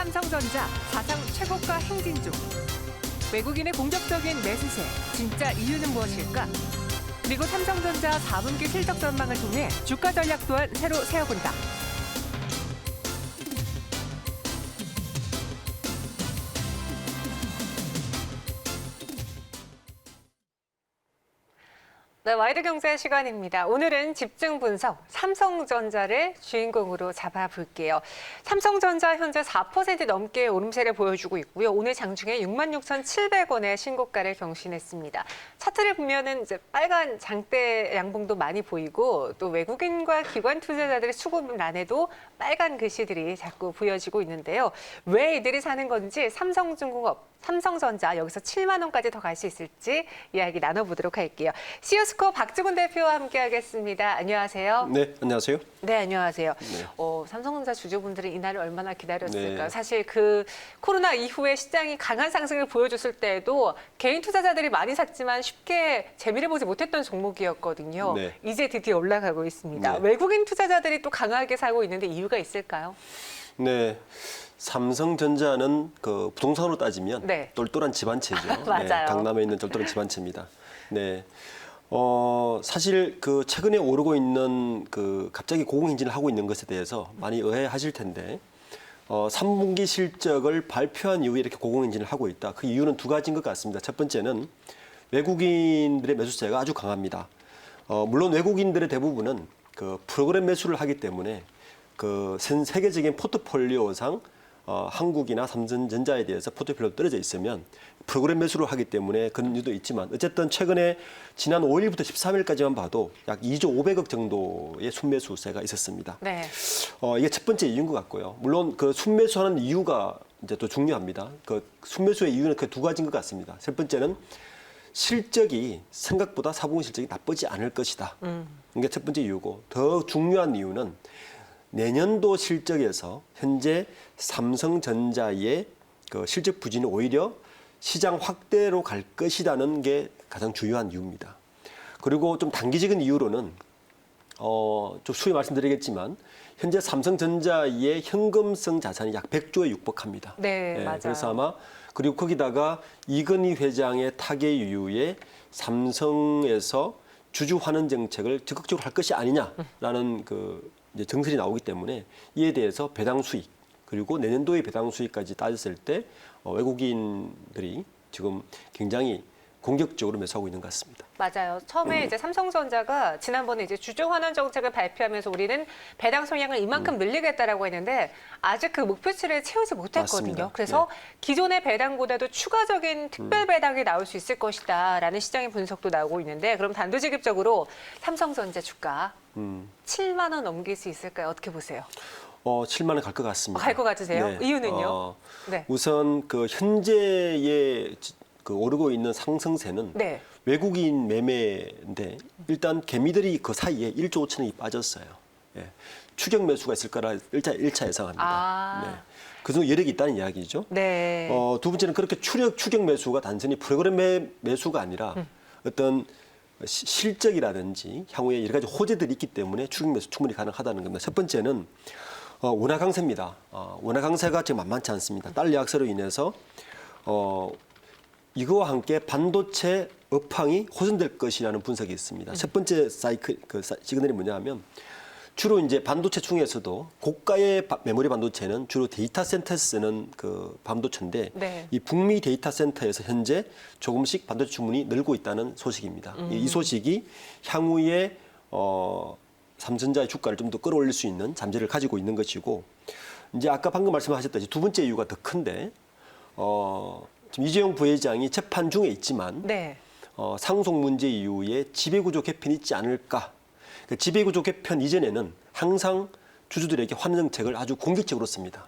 삼성전자 사상 최고가 행진 중. 외국인의 공격적인 매수세, 진짜 이유는 무엇일까? 그리고 삼성전자 4분기 실적 전망을 통해 주가 전략 또한 새로 세워본다. 네, 와이드 경제 시간입니다. 오늘은 집중 분석, 삼성전자를 주인공으로 잡아볼게요. 삼성전자 현재 4% 넘게 오름세를 보여주고 있고요. 오늘 장중에 66,700원의 신고가를 경신했습니다. 차트를 보면은 이제 빨간 장대 양봉도 많이 보이고 또 외국인과 기관 투자자들의 수급란에도 빨간 글씨들이 자꾸 보여지고 있는데요. 왜 이들이 사는 건지 삼성전자 여기서 7만 원까지 더 갈 수 있을지 이야기 나눠보도록 할게요. 시어스코어 박주근 대표와 함께하겠습니다. 안녕하세요. 네, 안녕하세요. 네, 안녕하세요. 네. 삼성전자 주주분들은 이날을 얼마나 기다렸을까요? 네. 사실 그 코로나 이후에 시장이 강한 상승을 보여줬을 때에도 개인 투자자들이 많이 샀지만 쉽게 재미를 보지 못했던 종목이었거든요. 네. 이제 드디어 올라가고 있습니다. 네. 외국인 투자자들이 또 강하게 사고 있는데 이유가 있을까요? 네. 삼성전자는 그 부동산으로 따지면 네. 똘똘한 집안채죠. 맞아요. 네, 강남에 있는 똘똘한 집안채입니다. 네. 사실 그 최근에 오르고 있는 그 갑자기 고공행진을 하고 있는 것에 대해서 많이 의아해하실 텐데 3분기 실적을 발표한 이후에 이렇게 고공행진을 하고 있다. 그 이유는 두 가지인 것 같습니다. 첫 번째는 외국인들의 매수세가 아주 강합니다. 물론 외국인들의 대부분은 그 프로그램 매수를 하기 때문에 그 세계적인 포트폴리오상 한국이나 삼성전자에 대해서 포트폴리오 떨어져 있으면 프로그램 매수를 하기 때문에 그런 이유도 있지만 어쨌든 최근에 지난 5일부터 13일까지만 봐도 약 2조 500억 정도의 순매수세가 있었습니다. 네. 이게 첫 번째 이유인 것 같고요. 물론 그 순매수하는 이유가 이제 또 중요합니다. 그 순매수의 이유는 그 두 가지인 것 같습니다. 첫 번째는 실적이 생각보다 4분기 실적이 나쁘지 않을 것이다. 이게 첫 번째 이유고 더 중요한 이유는 내년도 실적에서 현재 삼성전자의 그 실적 부진이 오히려 시장 확대로 갈 것이라는 게 가장 중요한 이유입니다. 그리고 좀 단기적인 이유로는 좀 수위 말씀드리겠지만 현재 삼성전자의 현금성 자산이 약 100조에 육박합니다. 네, 맞아요. 그래서 아마 그리고 거기다가 이건희 회장의 타계 이후에 삼성에서 주주 환원 정책을 적극적으로 할 것이 아니냐라는 그 이제 정설이 나오기 때문에 이에 대해서 배당 수익 그리고 내년도의 배당 수익까지 따졌을 때 외국인들이 지금 굉장히 공격적으로 매수하고 있는 것 같습니다. 맞아요. 처음에 이제 삼성전자가 지난번에 이제 주주 환원 정책을 발표하면서 우리는 배당 성향을 이만큼 늘리겠다라고 했는데 아직 그 목표치를 채우지 못했거든요. 맞습니다. 그래서 네. 기존의 배당보다도 추가적인 특별 배당이 나올 수 있을 것이다라는 시장의 분석도 나오고 있는데 그럼 단도직입적으로 삼성전자 주가 7만 원 넘길 수 있을까요? 어떻게 보세요? 7만 원 갈 것 같습니다. 갈 것 같으세요? 네. 이유는요? 네. 우선 그 현재의 그 오르고 있는 상승세는 네. 외국인 매매인데 일단 개미들이 그 사이에 1조 5천억이 빠졌어요. 예. 추격 매수가 있을 거라 1차 예상합니다. 아. 네. 그중 여력이 있다는 이야기죠. 네. 두 번째는 그렇게 추격 매수가 단순히 프로그램 매수가 아니라 어떤 실적이라든지 향후에 여러 가지 호재들이 있기 때문에 추격 매수 충분히 가능하다는 겁니다. 첫 번째는 원화 강세입니다. 원화 강세가 지금 만만치 않습니다. 달러 약세로 인해서 이거와 함께 반도체 업황이 호전될 것이라는 분석이 있습니다. 첫 번째 시그널이 뭐냐면 주로 이제 반도체 중에서도 고가의 메모리 반도체는 주로 데이터 센터에서 쓰는 그 반도체인데 네. 이 북미 데이터 센터에서 현재 조금씩 반도체 주문이 늘고 있다는 소식입니다. 이 소식이 향후에 삼성전자의 주가를 좀 더 끌어올릴 수 있는 잠재를 가지고 있는 것이고 이제 아까 방금 말씀하셨듯이 두 번째 이유가 더 큰데 지금 이재용 부회장이 재판 중에 있지만 네. 상속 문제 이후에 지배구조 개편이 있지 않을까. 그 지배구조 개편 이전에는 항상 주주들에게 환원 정책을 아주 공격적으로 씁니다.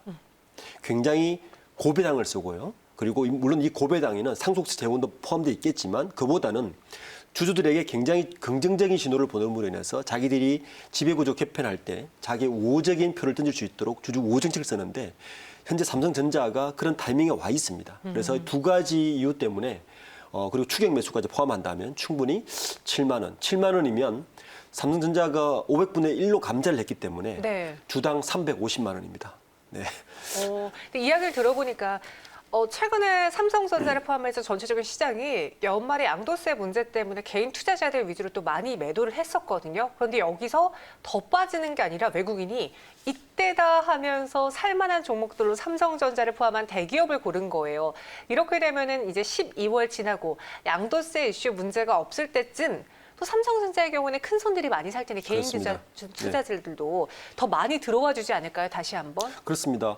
굉장히 고배당을 쓰고요. 그리고 물론 이 고배당에는 상속세 재원도 포함되어 있겠지만 그보다는 주주들에게 굉장히 긍정적인 신호를 보냄으로 인해서 자기들이 지배구조 개편할 때 자기의 우호적인 표를 던질 수 있도록 주주 우호 정책을 쓰는데 현재 삼성전자가 그런 타이밍에 와 있습니다. 그래서 두 가지 이유 때문에 그리고 추격 매수까지 포함한다면 충분히 7만 원. 7만 원이면 삼성전자가 500분의 1로 감자를 했기 때문에 네. 주당 350만 원입니다. 네. 근데 이야기를 들어보니까 최근에 삼성전자를 포함해서 전체적인 시장이 연말에 양도세 문제 때문에 개인 투자자들 위주로 또 많이 매도를 했었거든요. 그런데 여기서 더 빠지는 게 아니라 외국인이 이때다 하면서 살만한 종목들로 삼성전자를 포함한 대기업을 고른 거예요. 이렇게 되면은 이제 12월 지나고 양도세 이슈 문제가 없을 때쯤 또 삼성전자의 경우는 큰 손들이 많이 살 테니 개인 투자자들도 더 많이 들어와 주지 않을까요? 다시 한번. 그렇습니다.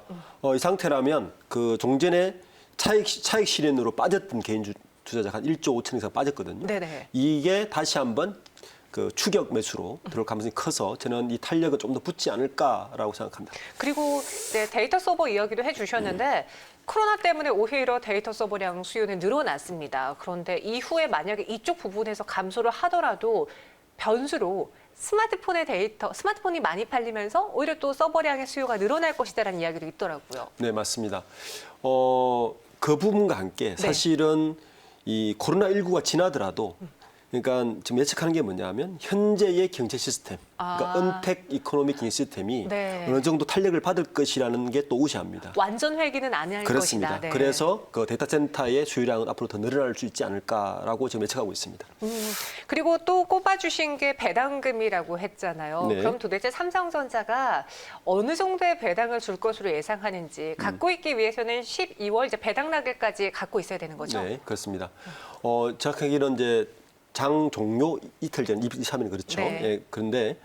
이 상태라면 그 종전에 차익 실현으로 빠졌던 개인 투자자가 한 1조 5천 이상 빠졌거든요. 네네. 이게 다시 한번 그 추격 매수로 들어올 가능성이 커서 저는 이 탄력은 좀 더 붙지 않을까라고 생각합니다. 그리고 이제 데이터 서버 이야기도 해주셨는데 코로나 때문에 오히려 데이터 서버량 수요는 늘어났습니다. 그런데 이후에 만약에 이쪽 부분에서 감소를 하더라도 변수로 스마트폰이 많이 팔리면서 오히려 또 서버량의 수요가 늘어날 것이다라는 이야기도 있더라고요. 네, 맞습니다. 그 부분과 함께 네. 사실은 이 코로나19가 지나더라도 그러니까 지금 예측하는 게 뭐냐면 현재의 경제 시스템, 그러니까 언택 이코노믹 경제 시스템이 네. 어느 정도 탄력을 받을 것이라는 게 또 우시합니다. 완전 회귀는 안 할 그렇습니다. 것이다. 네. 그래서 그 데이터 센터의 수요량은 앞으로 더 늘어날 수 있지 않을까라고 지금 예측하고 있습니다. 그리고 또 꼽아주신 게 배당금이라고 했잖아요. 네. 그럼 도대체 삼성전자가 어느 정도의 배당을 줄 것으로 예상하는지 갖고 있기 위해서는 12월 이제 배당 날짜까지 갖고 있어야 되는 거죠? 네, 그렇습니다. 정확하게는 이제 장 종료 이틀 전 23일 그렇죠. 네. 예, 그런데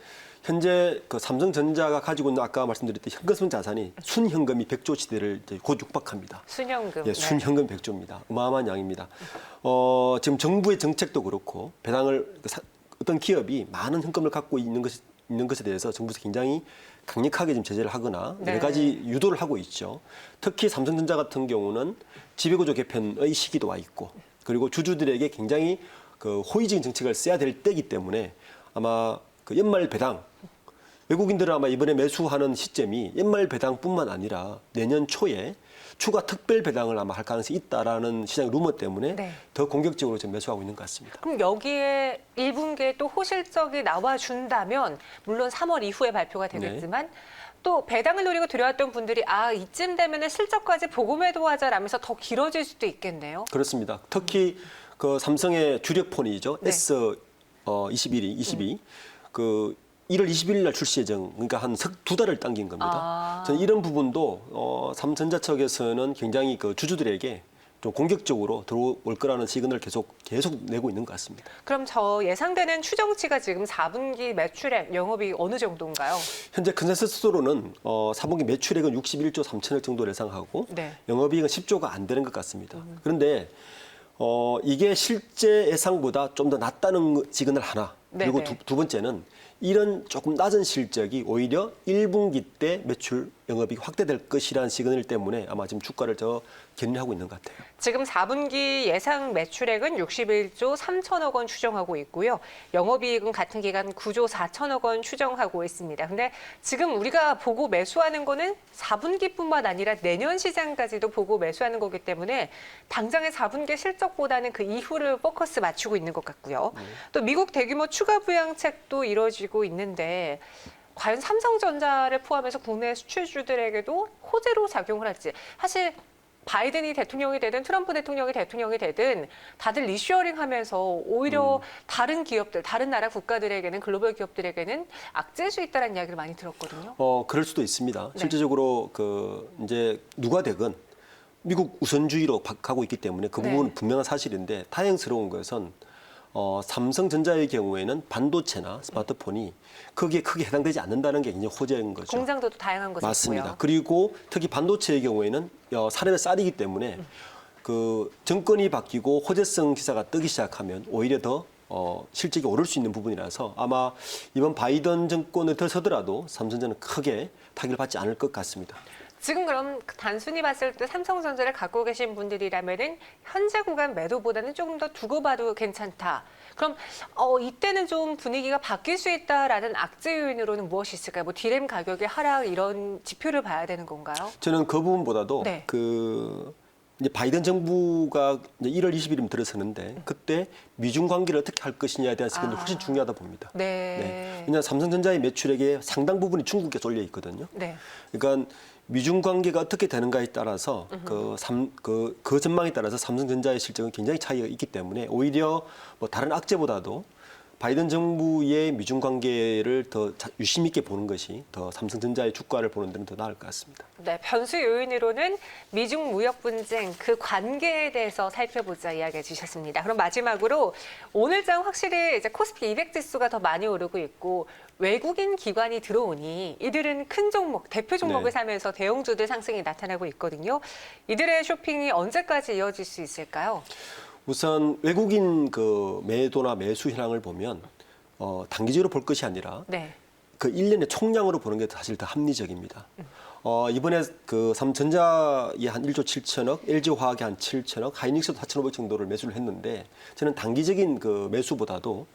현재 그 삼성전자가 가지고 있는 아까 말씀드렸던 현금성 자산이 순현금이 100조 시대를 이제 곧 육박합니다. 순현금. 예, 순현금 100조입니다. 어마어마한 양입니다. 지금 정부의 정책도 그렇고 배당을 어떤 기업이 많은 현금을 갖고 있는 것에 대해서 정부에서 굉장히 강력하게 지금 제재를 하거나 네. 여러 가지 유도를 하고 있죠. 특히 삼성전자 같은 경우는 지배구조 개편의 시기도 와 있고 그리고 주주들에게 굉장히 그 호의적인 정책을 써야 될 때이기 때문에 아마 그 연말 배당 외국인들은 아마 이번에 매수하는 시점이 연말 배당뿐만 아니라 내년 초에 추가 특별 배당을 아마 할 가능성이 있다라는 시장 루머 때문에 네. 더 공격적으로 지금 매수하고 있는 것 같습니다. 그럼 여기에 1분기에 또 호실적이 나와준다면 물론 3월 이후에 발표가 되겠지만 또 배당을 노리고 들여왔던 분들이 이쯤 되면 실적까지 보고 매도하자라면서 더 길어질 수도 있겠네요. 그렇습니다. 특히 그 삼성의 주력 폰이죠. 네. S22 그 1월 21일 날 출시 예정, 그러니까 한 두 달을 당긴 겁니다. 저는 이런 부분도 삼성전자 측에서는 굉장히 그 주주들에게 좀 공격적으로 들어올 거라는 시그널을 계속 내고 있는 것 같습니다. 그럼 저 예상되는 추정치가 지금 4분기 매출액 영업이 어느 정도인가요? 현재 컨센서스로는 4분기 매출액은 61조 3천억 정도를 예상하고 네. 영업이익은 10조가 안 되는 것 같습니다. 그런데 이게 실제 예상보다 좀 더 낮다는 시그널 하나. 그리고 네네. 두 번째는 이런 조금 낮은 실적이 오히려 1분기 때 매출 영업이 확대될 것이라는 시그널 때문에 아마 지금 주가를 더 견인하고 있는 것 같아요. 지금 4분기 예상 매출액은 61조 3천억 원 추정하고 있고요. 영업이익은 같은 기간 9조 4천억 원 추정하고 있습니다. 근데 지금 우리가 보고 매수하는 거는 4분기뿐만 아니라 내년 시장까지도 보고 매수하는 거기 때문에 당장의 4분기 실적보다는 그 이후를 포커스 맞추고 있는 것 같고요. 또 미국 대규모 추가 부양책도 이루어지고 있는데 과연 삼성전자를 포함해서 국내 수출주들에게도 호재로 작용을 할지. 사실 바이든이 대통령이 되든 트럼프 대통령이 되든 다들 리쇼어링 하면서 오히려 다른 기업들, 다른 나라 국가들에게는 글로벌 기업들에게는 악재일 수 있다는 이야기를 많이 들었거든요. 그럴 수도 있습니다. 네. 실질적으로 이제 누가 되건 미국 우선주의로 가고 있기 때문에 그 부분은 네. 분명한 사실인데 다행스러운 것은 삼성전자의 경우에는 반도체나 스마트폰이 거기에 크게 해당되지 않는다는 게 굉장히 호재인 거죠. 공장도 다양한 것이 맞습니다. 있고요. 그리고 특히 반도체의 경우에는 사람의 쌀이기 때문에 그 정권이 바뀌고 호재성 기사가 뜨기 시작하면 오히려 더 실적이 오를 수 있는 부분이라서 아마 이번 바이든 정권을 들어서더라도 삼성전자는 크게 타격을 받지 않을 것 같습니다. 지금 그럼 단순히 봤을 때 삼성전자를 갖고 계신 분들이라면은 현재 구간 매도보다는 조금 더 두고 봐도 괜찮다. 그럼 이때는 좀 분위기가 바뀔 수 있다라는 악재 요인으로는 무엇이 있을까요? 뭐 디램 가격의 하락 이런 지표를 봐야 되는 건가요? 저는 그 부분보다도 네. 그 이제 바이든 정부가 이제 1월 20일이면 들어서는데 그때 미중 관계를 어떻게 할 것이냐에 대한 시간이 훨씬 중요하다 봅니다. 네. 왜냐하면 삼성전자의 매출액의 상당 부분이 중국에 쏠려 있거든요. 네. 그러니까 미중 관계가 어떻게 되는가에 따라서 그 전망에 따라서 삼성전자의 실적은 굉장히 차이가 있기 때문에 오히려 뭐 다른 악재보다도 바이든 정부의 미중 관계를 더 유심 있게 보는 것이 더 삼성전자의 주가를 보는 데는 더 나을 것 같습니다. 네, 변수 요인으로는 미중 무역 분쟁 그 관계에 대해서 살펴보자 이야기해 주셨습니다. 그럼 마지막으로 오늘장 확실히 이제 코스피 200 지수가 더 많이 오르고 있고 외국인 기관이 들어오니 이들은 큰 종목, 대표 종목을 네. 사면서 대형주들 상승이 나타나고 있거든요. 이들의 쇼핑이 언제까지 이어질 수 있을까요? 우선 외국인 그 매도나 매수 현황을 보면 단기적으로 볼 것이 아니라 네. 그 1년의 총량으로 보는 게 사실 더 합리적입니다. 이번에 그 삼성전자에 한 1조 7천억, LG화학에 한 7천억, 하이닉스도 4,500 정도를 매수를 했는데 저는 단기적인 그 매수보다도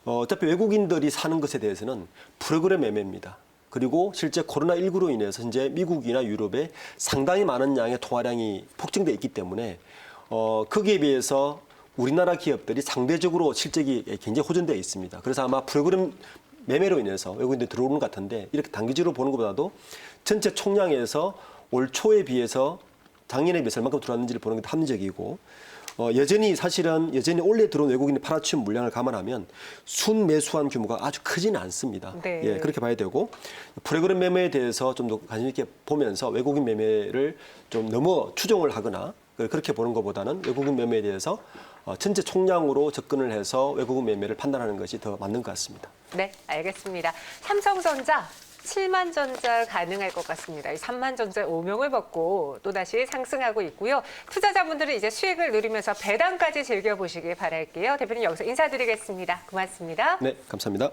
어차피 외국인들이 사는 것에 대해서는 프로그램 매매입니다. 그리고 실제 코로나19로 인해서 현재 미국이나 유럽에 상당히 많은 양의 통화량이 폭증돼 있기 때문에 거기에 비해서 우리나라 기업들이 상대적으로 실적이 굉장히 호전되어 있습니다. 그래서 아마 프로그램 매매로 인해서 외국인들이 들어오는 것 같은데 이렇게 단기적으로 보는 것보다도 전체 총량에서 올 초에 비해서 작년에 비해서 얼마큼 들어왔는지를 보는 게 더 합리적이고 여전히 올해 들어온 외국인의 팔아치운 물량을 감안하면 순 매수한 규모가 아주 크지는 않습니다. 네. 예, 그렇게 봐야 되고 프로그램 매매에 대해서 좀 더 관심 있게 보면서 외국인 매매를 좀 너무 추종을 하거나 그렇게 보는 것보다는 외국인 매매에 대해서 전체 총량으로 접근을 해서 외국인 매매를 판단하는 것이 더 맞는 것 같습니다. 네, 알겠습니다. 삼성전자 7만 전자 가능할 것 같습니다. 이 3만 전자의 오명을 받고 또다시 상승하고 있고요. 투자자분들은 이제 수익을 누리면서 배당까지 즐겨보시길 바랄게요. 대표님 여기서 인사드리겠습니다. 고맙습니다. 네, 감사합니다.